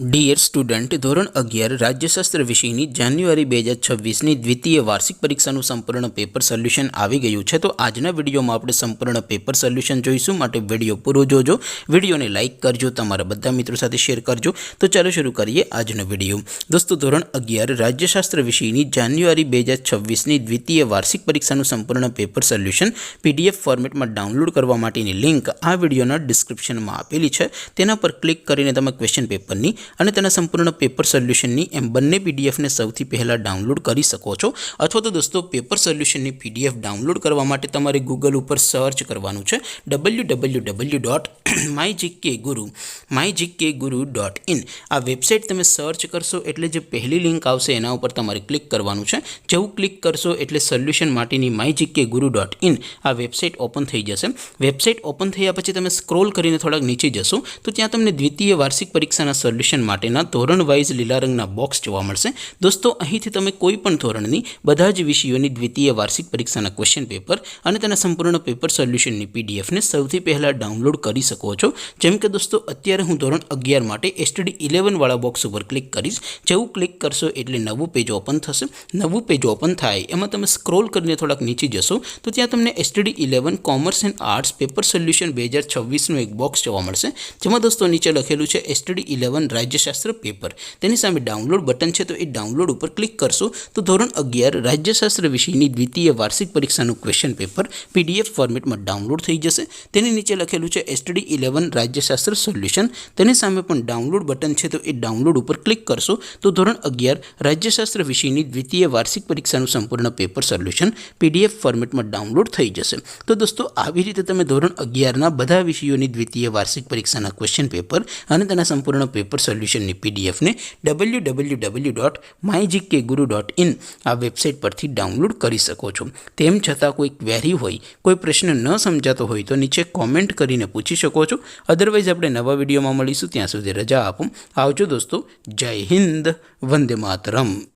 Dear student, ધોરણ 11 રાજ્યશાસ્ત્ર વિષયની જાન્યુઆરી 2026ની દ્વિતીય વાર્ષિક પરીક્ષાનું સંપૂર્ણ પેપર સોલ્યુશન આવી ગયું છે. તો આજના વિડીયોમાં આપણે સંપૂર્ણ પેપર સોલ્યુશન જોઈશું, માટે વિડીયો પૂરો જોજો. વિડીયોને લાઇક કરજો, તમારા બધા મિત્રો સાથે શેર કરજો. તો ચાલો શરૂ કરીએ આજનો વિડીયો. દોસ્તો, ધોરણ 11 રાજ્યશાસ્ત્ર વિષયની જાન્યુઆરી 2026ની દ્વિતીય વાર્ષિક પરીક્ષાનું સંપૂર્ણ પેપર સોલ્યુશન PDF ફોર્મેટમાં ડાઉનલોડ કરવા માટેની લિંક આ વિડીયોના ડિસ્ક્રિપ્શનમાં આપેલી છે. તેના પર ક્લિક કરીને તમે ક્વેશ્ચન પેપરની અને તેના સંપૂર્ણ પેપર સોલ્યુશનની એમ બંને પીડીએફને સૌથી પહેલાં ડાઉનલોડ કરી શકો છો. અથવા તો દોસ્તો, પેપર સોલ્યુશનની PDF ડાઉનલોડ કરવા માટે તમારે ગૂગલ ઉપર સર્ચ કરવાનું છે www.mygkguru.in. આ વેબસાઇટ તમે સર્ચ કરશો એટલે જે પહેલી લિંક આવશે એના ઉપર તમારે ક્લિક કરવાનું છે. જેવું ક્લિક કરશો એટલે સોલ્યુશન માટેની mygkguru.in આ વેબસાઇટ ઓપન થઈ જશે. વેબસાઇટ ઓપન થયા પછી તમે સ્ક્રોલ કરીને થોડાક નીચે જશો તો ત્યાં તમને દ્વિતીય વાર્ષિક પરીક્ષાના સોલ્યુશન માટેના ધોરણ વાઇઝ લીલા રંગના બોક્સ જોવા મળશે. દોસ્તો, અહીંથી તમે કોઈ પણ ધોરણની બધા જ વિષયોની દ્વિતીય વાર્ષિક પરીક્ષાના ક્વેશ્ચન પેપર અને તેના સંપૂર્ણ પેપર સોલ્યુશનની પીડીએફને સૌથી પહેલાં ડાઉનલોડ કરી શકો છો. જેમ કે દોસ્તો, અત્યારે હું ધોરણ 11 માટે STD11 વાળા બોક્સ ઉપર ક્લિક કરીશ. જેવું ક્લિક કરશો એટલે નવું પેજ ઓપન થશે. નવું પેજ ઓપન થાય એમાં તમે સ્ક્રોલ કરીને થોડાક નીચે જશો તો ત્યાં તમને STD11 commerce and arts paper solution 2026નું એક બોક્સ જોવા મળશે. જેમાં દોસ્તો નીચે લખેલું છે STD11 રાજ્યશાસ્ત્ર પેપર. તેની સામે ડાઉનલોડ બટન છે, તો એ ડાઉનલોડ ઉપર ક્લિક કરશો તો ધોરણ 11 રાજ્યશાસ્ત્ર વિષયની દ્વિતીય વાર્ષિક પરીક્ષાનું ક્વેશ્ચન પેપર PDF ફોર્મેટમાં ડાઉનલોડ થઈ જશે. તેની નીચે લખેલું છે STD11 રાજ્યશાસ્ત્ર સોલ્યુશન. તેની સામે પણ ડાઉનલોડ બટન છે, તો એ ડાઉનલોડ ઉપર ક્લિક કરશો તો ધોરણ 11 રાજ્યશાસ્ત્ર વિષયની દ્વિતીય વાર્ષિક પરીક્ષાનું સંપૂર્ણ પેપર સોલ્યુશન PDF ફોર્મેટમાં ડાઉનલોડ થઈ જશે. તો દોસ્તો, આવી રીતે તમે ધોરણ 11ના બધા વિષયોની દ્વિતીય વાર્ષિક પરીક્ષાના ક્વેશ્ચન પેપર અને તેના સંપૂર્ણ પેપર સોલ્યુશનની પીડીએફને www.mygkguru.in આ વેબસાઇટ પરથી ડાઉનલોડ કરી શકો છો. તેમ છતાં કોઈ ક્વેરી હોય, કોઈ પ્રશ્ન ન સમજાતો હોય તો નીચે કોમેન્ટ કરીને પૂછી શકો છો. અદરવાઇઝ આપણે નવા વિડીયોમાં મળીશું. ત્યાં સુધી રજા આપો. આવજો દોસ્તો. જય હિન્દ. વંદે માતરમ.